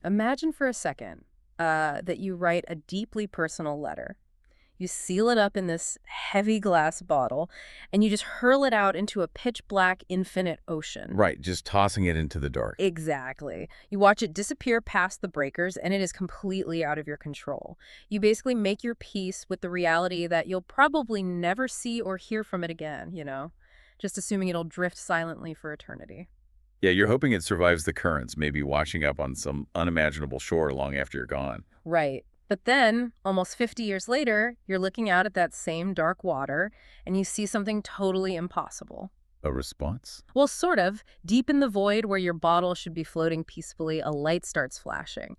Imagine for a second that you write a deeply personal letter. You seal it up in this heavy glass bottle, and you just hurl it out into a pitch-black infinite ocean. Right, just tossing it into the dark. Exactly. You watch it disappear past the breakers, and it is completely out of your control. You basically make your peace with the reality that you'll probably never see or hear from it again, just assuming it'll drift silently for eternity. Yeah, you're hoping it survives the currents, maybe washing up on some unimaginable shore long after you're gone. Right. But then, almost 50 years later, you're looking out at that same dark water, and you see something totally impossible. A response? Well, sort of. Deep in the void where your bottle should be floating peacefully, a light starts flashing.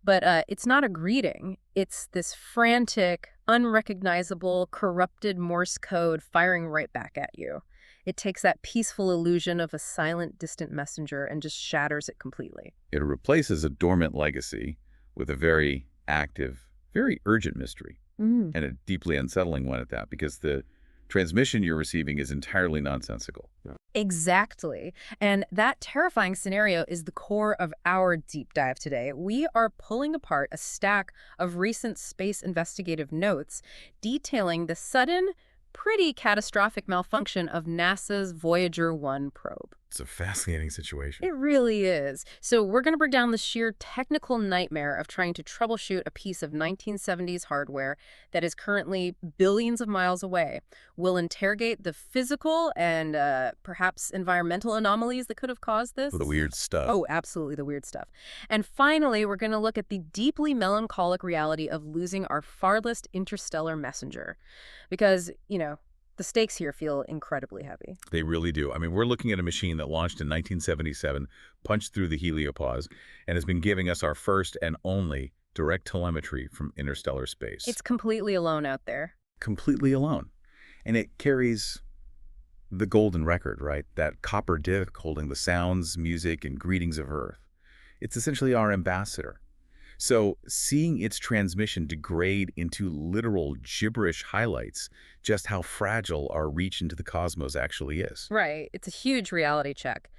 But it's not a greeting. It's this frantic, unrecognizable, corrupted Morse code firing right back at you. It takes that peaceful illusion of a silent, distant messenger and just shatters it completely. It replaces a dormant legacy with a very active, very urgent mystery, and a deeply unsettling one at that, because the transmission you're receiving is entirely nonsensical. Yeah. Exactly. And that terrifying scenario is the core of our deep dive today. We are pulling apart a stack of recent space investigative notes detailing the sudden, pretty catastrophic malfunction of NASA's Voyager 1 probe. It's a fascinating situation. It really is. So we're going to break down the sheer technical nightmare of trying to troubleshoot a piece of 1970s hardware that is currently billions of miles away. We'll interrogate the physical and perhaps environmental anomalies that could have caused this. The weird stuff. Oh, absolutely, the weird stuff. And finally, we're going to look at the deeply melancholic reality of losing our farthest interstellar messenger. Because, the stakes here feel incredibly heavy. They really do. I mean, we're looking at a machine that launched in 1977, punched through the heliopause, and has been giving us our first and only direct telemetry from interstellar space. It's completely alone out there. Completely alone. And it carries the golden record, right? That copper disc holding the sounds, music, and greetings of Earth. It's essentially our ambassador. So seeing its transmission degrade into literal gibberish highlights just how fragile our reach into the cosmos actually is. Right. It's a huge reality check.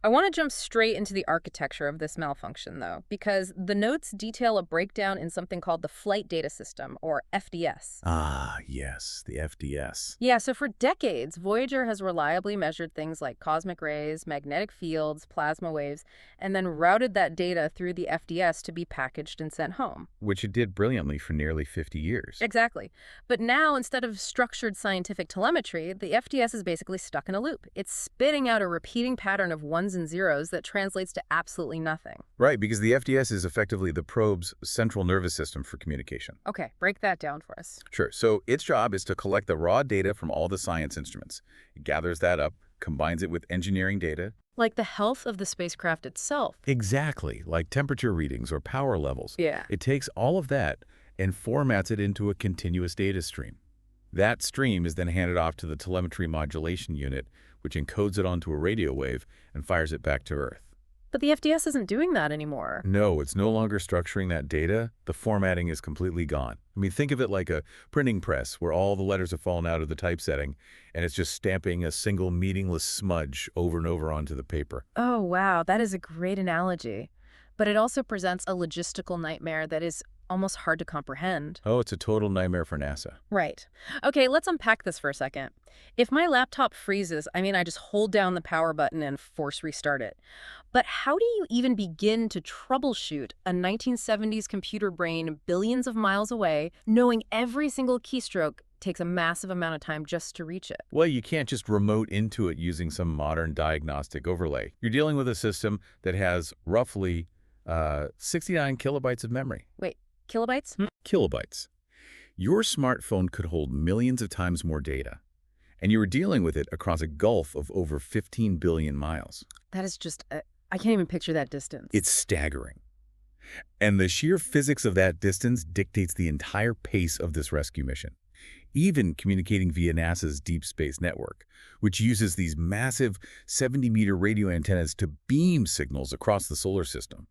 I want to jump straight into the architecture of this malfunction, though, because the notes detail a breakdown in something called the Flight Data System, or FDS. Ah, yes, the FDS. Yeah, so for decades, Voyager has reliably measured things like cosmic rays, magnetic fields, plasma waves, and then routed that data through the FDS to be packaged and sent home. Which it did brilliantly for nearly 50 years. Exactly. But now, instead of structured scientific telemetry, the FDS is basically stuck in a loop. It's spitting out a repeating pattern of ones and zeros that translates to absolutely nothing. Right, because the FDS is effectively the probe's central nervous system for communication. Okay, break that down for us. Sure. So its job is to collect the raw data from all the science instruments. It gathers that up, combines it with engineering data. Like the health of the spacecraft itself. Exactly, like temperature readings or power levels. Yeah. It takes all of that and formats it into a continuous data stream. That stream is then handed off to the telemetry modulation unit, which encodes it onto a radio wave and fires it back to Earth. But the FDS isn't doing that anymore. No, it's no longer structuring that data. The formatting is completely gone. I mean, think of it like a printing press where all the letters have fallen out of the typesetting, and it's just stamping a single meaningless smudge over and over onto the paper. Oh, wow, that is a great analogy. But it also presents a logistical nightmare that is almost hard to comprehend. Oh, it's a total nightmare for NASA. Right. Okay, let's unpack this for a second. If my laptop freezes, I just hold down the power button and force restart it. But how do you even begin to troubleshoot a 1970s computer brain billions of miles away, knowing every single keystroke takes a massive amount of time just to reach it? Well, you can't just remote into it using some modern diagnostic overlay. You're dealing with a system that has roughly 69 kilobytes of memory. Wait, kilobytes? Kilobytes. Your smartphone could hold millions of times more data, and you were dealing with it across a gulf of over 15 billion miles. That is just, I can't even picture that distance. It's staggering. And the sheer physics of that distance dictates the entire pace of this rescue mission, even communicating via NASA's Deep Space Network, which uses these massive 70-meter radio antennas to beam signals across the solar system.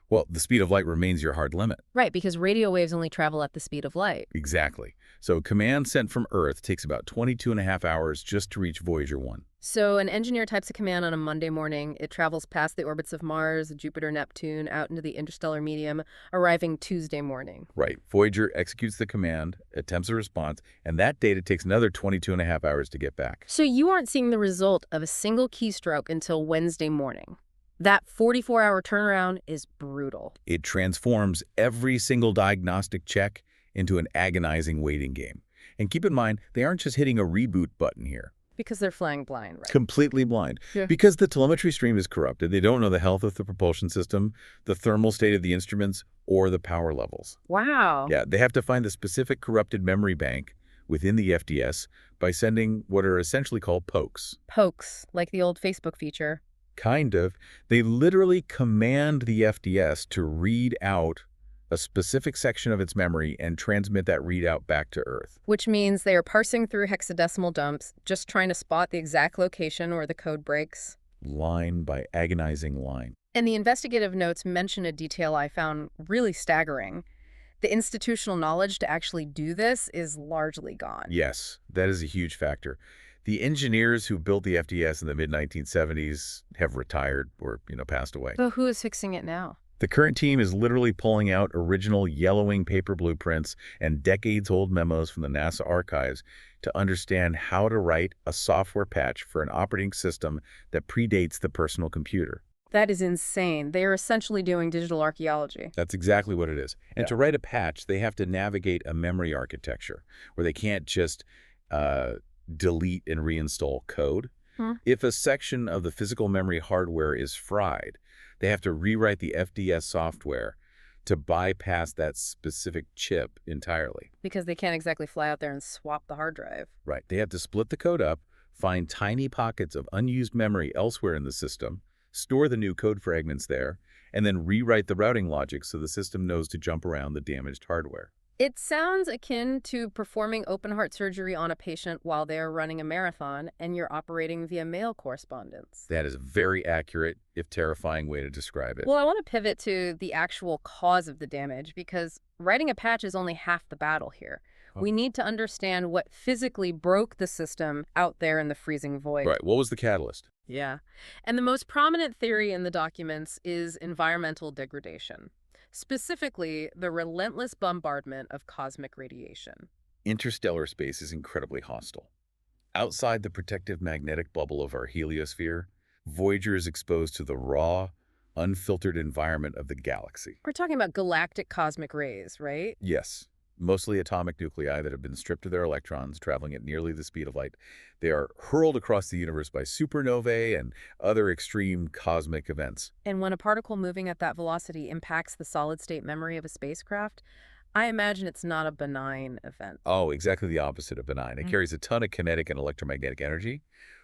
Well, the speed of light remains your hard limit. Right, because radio waves only travel at the speed of light. Exactly. So command sent from Earth takes about 22.5 hours just to reach Voyager 1. So an engineer types a command on a Monday morning. It travels past the orbits of Mars, Jupiter, Neptune, out into the interstellar medium, arriving Tuesday morning. Right. Voyager executes the command, attempts a response, and that data takes another 22.5 hours to get back. So you aren't seeing the result of a single keystroke until Wednesday morning. That 44-hour turnaround is brutal. It transforms every single diagnostic check into an agonizing waiting game. And keep in mind, they aren't just hitting a reboot button here. Because they're flying blind, right? Completely blind. Yeah. Because the telemetry stream is corrupted. They don't know the health of the propulsion system, the thermal state of the instruments, or the power levels. Wow. Yeah, they have to find the specific corrupted memory bank within the FDS by sending what are essentially called pokes. Pokes, like the old Facebook feature. Kind of. They literally command the FDS to read out a specific section of its memory and transmit that readout back to Earth. Which means they are parsing through hexadecimal dumps, just trying to spot the exact location where the code breaks. Line by agonizing line. And the investigative notes mention a detail I found really staggering. The institutional knowledge to actually do this is largely gone. Yes, that is a huge factor. The engineers who built the FDS in the mid-1970s have retired or, passed away. So who is fixing it now? The current team is literally pulling out original yellowing paper blueprints and decades-old memos from the NASA archives to understand how to write a software patch for an operating system that predates the personal computer. That is insane. They are essentially doing digital archaeology. That's exactly what it is. And Yeah. to write a patch, they have to navigate a memory architecture where they can't just delete and reinstall code. If a section of the physical memory hardware is fried, they have to rewrite the FDS software to bypass that specific chip entirely. Because they can't exactly fly out there and swap the hard drive. Right. They have to split the code up, find tiny pockets of unused memory elsewhere in the system, store the new code fragments there, and then rewrite the routing logic so the system knows to jump around the damaged hardware. It sounds akin to performing open-heart surgery on a patient while they are running a marathon and you're operating via mail correspondence. That is a very accurate, if terrifying, way to describe it. Well, I want to pivot to the actual cause of the damage because writing a patch is only half the battle here. Oh. We need to understand what physically broke the system out there in the freezing void. Right. What was the catalyst? Yeah. And the most prominent theory in the documents is environmental degradation. Specifically, the relentless bombardment of cosmic radiation. Interstellar space is incredibly hostile. Outside the protective magnetic bubble of our heliosphere, Voyager is exposed to the raw, unfiltered environment of the galaxy. We're talking about galactic cosmic rays, right? Yes, mostly atomic nuclei that have been stripped of their electrons, traveling at nearly the speed of light. They are hurled across the universe by supernovae and other extreme cosmic events. And when a particle moving at that velocity impacts the solid-state memory of a spacecraft, I imagine it's not a benign event. Oh, exactly the opposite of benign. It carries a ton of kinetic and electromagnetic energy.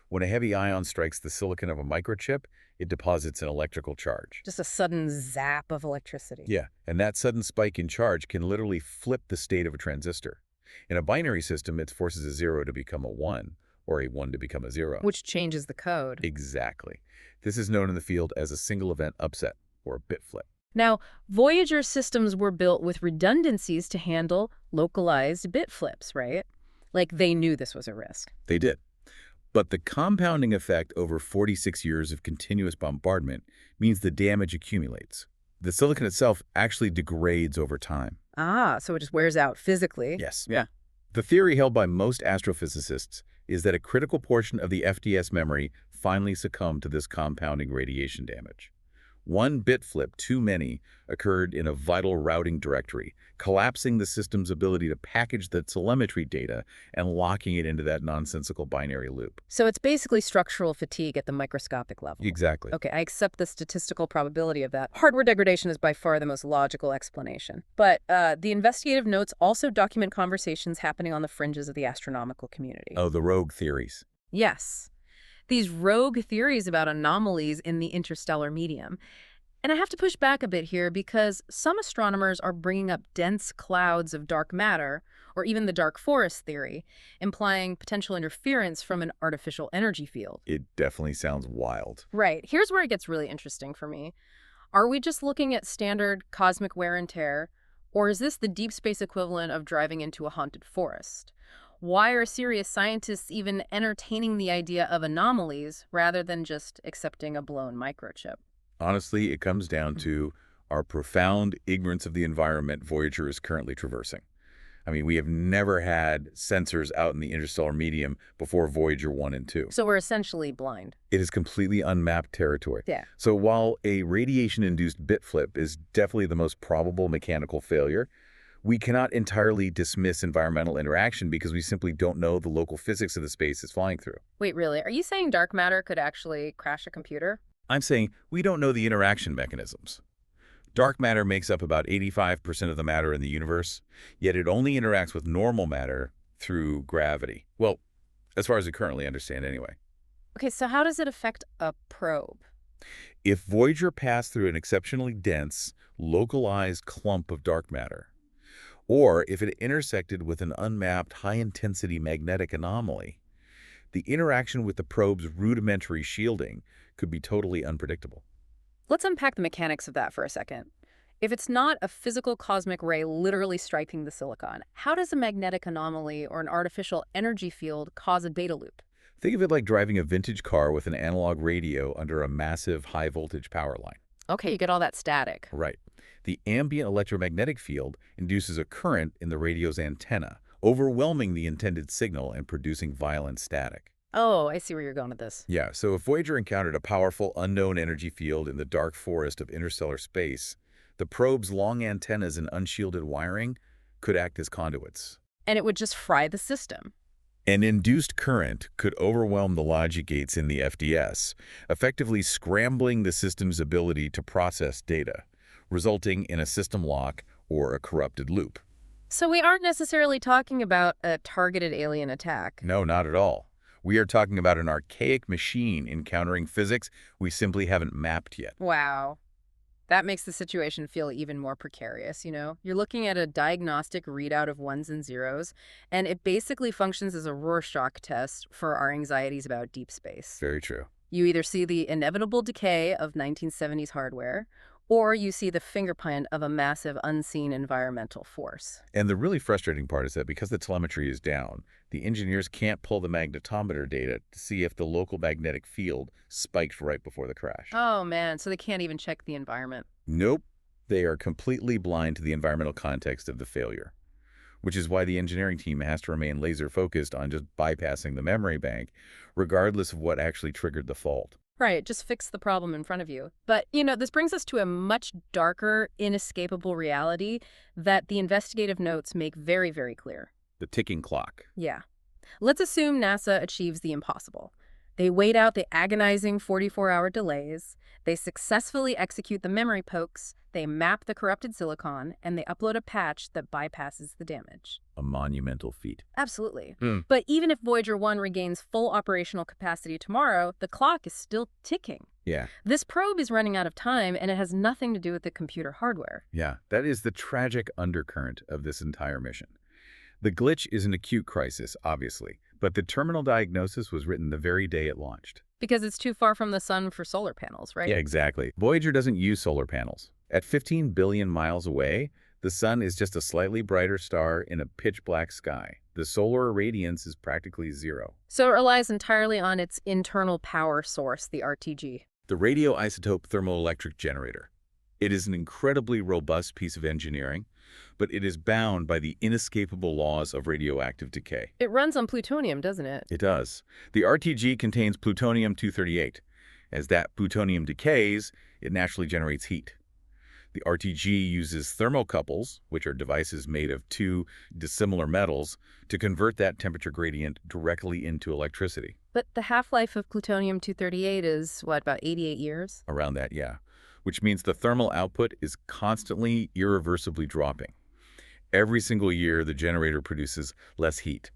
When a heavy ion strikes the silicon of a microchip, it deposits an electrical charge. Just a sudden zap of electricity. Yeah, and that sudden spike in charge can literally flip the state of a transistor. In a binary system, it forces a 0 to become a 1, or a 1 to become a 0. Which changes the code. Exactly. This is known in the field as a single event upset, or a bit flip. Now, Voyager systems were built with redundancies to handle localized bit flips, right? Like they knew this was a risk. They did. But the compounding effect over 46 years of continuous bombardment means the damage accumulates. The silicon itself actually degrades over time. Ah, so it just wears out physically. Yes. Yeah. The theory held by most astrophysicists is that a critical portion of the FDS memory finally succumbed to this compounding radiation damage. One bit flip too many occurred in a vital routing directory, collapsing the system's ability to package the telemetry data and locking it into that nonsensical binary loop. So it's basically structural fatigue at the microscopic level. Exactly. Okay, I accept the statistical probability of that. Hardware degradation is by far the most logical explanation. But the investigative notes also document conversations happening on the fringes of the astronomical community. Oh, the rogue theories. Yes. These rogue theories about anomalies in the interstellar medium. And I have to push back a bit here because some astronomers are bringing up dense clouds of dark matter, or even the dark forest theory, implying potential interference from an artificial energy field. It definitely sounds wild. Right. Here's where it gets really interesting for me. Are we just looking at standard cosmic wear and tear, or is this the deep space equivalent of driving into a haunted forest? Why are serious scientists even entertaining the idea of anomalies rather than just accepting a blown microchip? Honestly, it comes down to our profound ignorance of the environment Voyager is currently traversing. I mean, we have never had sensors out in the interstellar medium before Voyager 1 and 2. So we're essentially blind. It is completely unmapped territory. Yeah. So while a radiation-induced bit flip is definitely the most probable mechanical failure, we cannot entirely dismiss environmental interaction because we simply don't know the local physics of the space it's flying through. Wait, really? Are you saying dark matter could actually crash a computer? I'm saying we don't know the interaction mechanisms. Dark matter makes up about 85% of the matter in the universe, yet it only interacts with normal matter through gravity. Well, as far as we currently understand anyway. Okay, so how does it affect a probe? If Voyager passed through an exceptionally dense, localized clump of dark matter, or if it intersected with an unmapped high-intensity magnetic anomaly, the interaction with the probe's rudimentary shielding could be totally unpredictable. Let's unpack the mechanics of that for a second. If it's not a physical cosmic ray literally striking the silicon, how does a magnetic anomaly or an artificial energy field cause a data loop? Think of it like driving a vintage car with an analog radio under a massive high-voltage power line. Okay, you get all that static. Right. The ambient electromagnetic field induces a current in the radio's antenna, overwhelming the intended signal and producing violent static. Oh, I see where you're going with this. Yeah, so if Voyager encountered a powerful unknown energy field in the dark forest of interstellar space, the probe's long antennas and unshielded wiring could act as conduits. And it would just fry the system. An induced current could overwhelm the logic gates in the FDS, effectively scrambling the system's ability to process data, resulting in a system lock or a corrupted loop. So we aren't necessarily talking about a targeted alien attack. No, not at all. We are talking about an archaic machine encountering physics we simply haven't mapped yet. Wow. That makes the situation feel even more precarious, you know? You're looking at a diagnostic readout of ones and zeros, and it basically functions as a Rorschach test for our anxieties about deep space. Very true. You either see the inevitable decay of 1970s hardware, or you see the fingerprint of a massive unseen environmental force. And the really frustrating part is that because the telemetry is down, the engineers can't pull the magnetometer data to see if the local magnetic field spiked right before the crash. Oh man, so they can't even check the environment. Nope. They are completely blind to the environmental context of the failure, which is why the engineering team has to remain laser-focused on just bypassing the memory bank, regardless of what actually triggered the fault. Right, just fix the problem in front of you. But, you know, this brings us to a much darker, inescapable reality that the investigative notes make very, very clear. The ticking clock. Yeah. Let's assume NASA achieves the impossible. They wait out the agonizing 44-hour delays, they successfully execute the memory pokes, they map the corrupted silicon, and they upload a patch that bypasses the damage. A monumental feat. Absolutely. Mm. But even if Voyager 1 regains full operational capacity tomorrow, the clock is still ticking. Yeah. This probe is running out of time, and it has nothing to do with the computer hardware. Yeah, that is the tragic undercurrent of this entire mission. The glitch is an acute crisis, obviously, but the terminal diagnosis was written the very day it launched. Because it's too far from the sun for solar panels, right? Yeah, exactly. Voyager doesn't use solar panels. At 15 billion miles away, the sun is just a slightly brighter star in a pitch-black sky. The solar irradiance is practically zero. So it relies entirely on its internal power source, the RTG. The radioisotope thermoelectric generator. It is an incredibly robust piece of engineering, but it is bound by the inescapable laws of radioactive decay. It runs on plutonium, doesn't it? It does. The RTG contains plutonium-238. As that plutonium decays, it naturally generates heat. The RTG uses thermocouples, which are devices made of two dissimilar metals, to convert that temperature gradient directly into electricity. But the half-life of plutonium-238 is, what, about 88 years? Around that, yeah. Which means the thermal output is constantly, irreversibly dropping. Every single year, the generator produces less heat,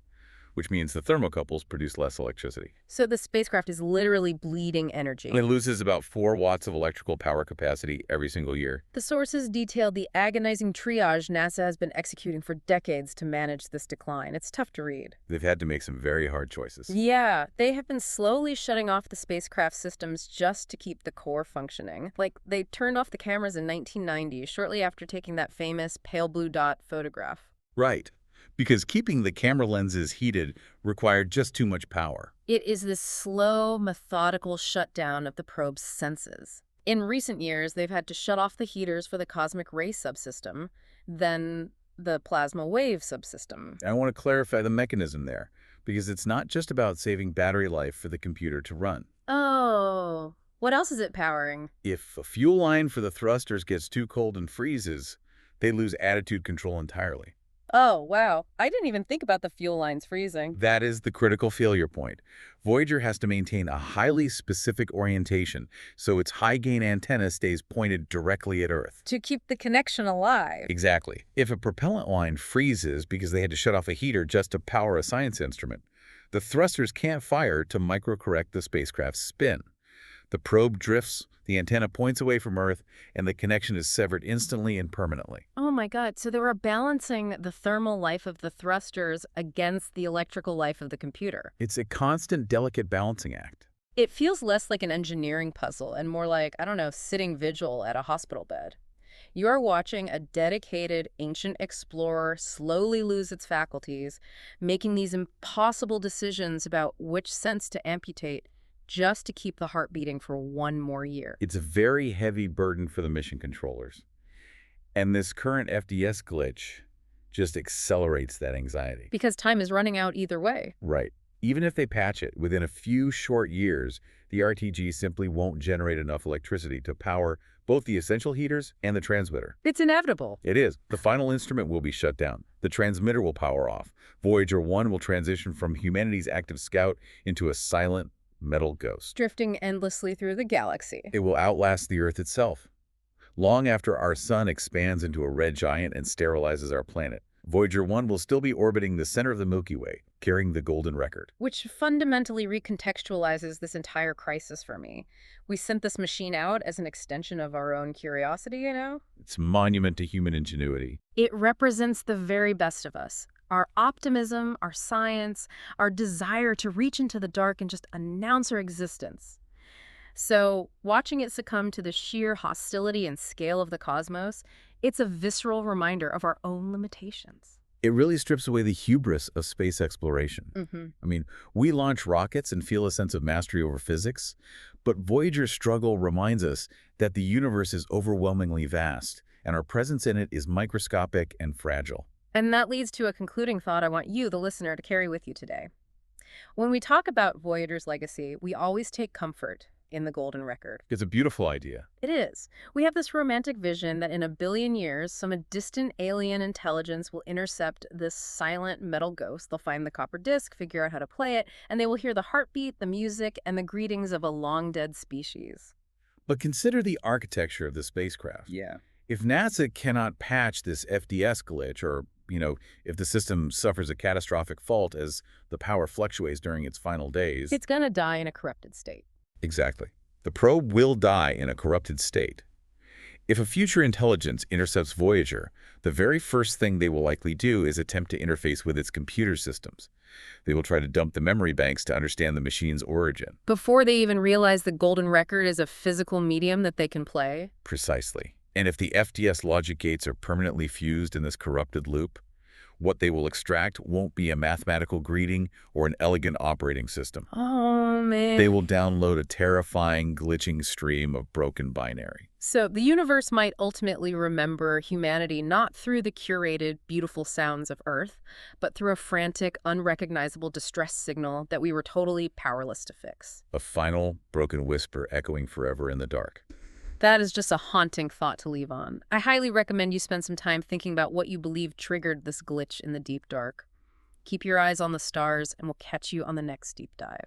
which means the thermocouples produce less electricity. So the spacecraft is literally bleeding energy. And it loses about 4 watts of electrical power capacity every single year. The sources detailed the agonizing triage NASA has been executing for decades to manage this decline. It's tough to read. They've had to make some very hard choices. Yeah, they have been slowly shutting off the spacecraft systems just to keep the core functioning. Like, they turned off the cameras in 1990, shortly after taking that famous pale blue dot photograph. Right. because keeping the camera lenses heated required just too much power. It is this slow, methodical shutdown of the probe's senses. In recent years, they've had to shut off the heaters for the cosmic ray subsystem, then the plasma wave subsystem. I want to clarify the mechanism there, because it's not just about saving battery life for the computer to run. Oh, what else is it powering? If a fuel line for the thrusters gets too cold and freezes, they lose attitude control entirely. Oh, wow. I didn't even think about the fuel lines freezing. That is the critical failure point. Voyager has to maintain a highly specific orientation, so its high-gain antenna stays pointed directly at Earth. To keep the connection alive. Exactly. If a propellant line freezes because they had to shut off a heater just to power a science instrument, the thrusters can't fire to microcorrect the spacecraft's spin. The probe drifts, the antenna points away from Earth, and the connection is severed instantly and permanently. Oh my God, so they were balancing the thermal life of the thrusters against the electrical life of the computer. It's a constant, delicate balancing act. It feels less like an engineering puzzle and more like, I don't know, sitting vigil at a hospital bed. You are watching a dedicated ancient explorer slowly lose its faculties, making these impossible decisions about which sense to amputate just to keep the heart beating for one more year. It's a very heavy burden for the mission controllers. And this current FDS glitch just accelerates that anxiety. Because time is running out either way. Right. Even if they patch it, within a few short years, the RTG simply won't generate enough electricity to power both the essential heaters and the transmitter. It's inevitable. It is. The final instrument will be shut down. The transmitter will power off. Voyager 1 will transition from humanity's active scout into a silent, metal ghost. Drifting endlessly through the galaxy. It will outlast the Earth itself. Long after our sun expands into a red giant and sterilizes our planet, Voyager 1 will still be orbiting the center of the Milky Way, carrying the golden record. Which fundamentally recontextualizes this entire crisis for me. We sent this machine out as an extension of our own curiosity, you know? It's a monument to human ingenuity. It represents the very best of us. Our optimism, our science, our desire to reach into the dark and just announce our existence. So, watching it succumb to the sheer hostility and scale of the cosmos, it's a visceral reminder of our own limitations. It really strips away the hubris of space exploration. I mean, we launch rockets and feel a sense of mastery over physics, but Voyager's struggle reminds us that the universe is overwhelmingly vast, and our presence in it is microscopic and fragile. And that leads to a concluding thought I want you, the listener, to carry with you today. When we talk about Voyager's legacy, we always take comfort in the golden record. It's a beautiful idea. It is. We have this romantic vision that in a billion years, some distant alien intelligence will intercept this silent metal ghost. They'll find the copper disc, figure out how to play it, and they will hear the heartbeat, the music, and the greetings of a long-dead species. But consider the architecture of the spacecraft. Yeah. If NASA cannot patch this FDS glitch, or, if the system suffers a catastrophic fault as the power fluctuates during its final days... It's gonna die in a corrupted state. Exactly. The probe will die in a corrupted state. If a future intelligence intercepts Voyager, the very first thing they will likely do is attempt to interface with its computer systems. They will try to dump the memory banks to understand the machine's origin. Before they even realize the golden record is a physical medium that they can play? Precisely. And if the FDS logic gates are permanently fused in this corrupted loop, what they will extract won't be a mathematical greeting or an elegant operating system. Oh, man. They will download a terrifying, glitching stream of broken binary. So the universe might ultimately remember humanity not through the curated, beautiful sounds of Earth, but through a frantic, unrecognizable distress signal that we were totally powerless to fix. A final, broken whisper echoing forever in the dark. That is just a haunting thought to leave on. I highly recommend you spend some time thinking about what you believe triggered this glitch in the deep dark. Keep your eyes on the stars, and we'll catch you on the next deep dive.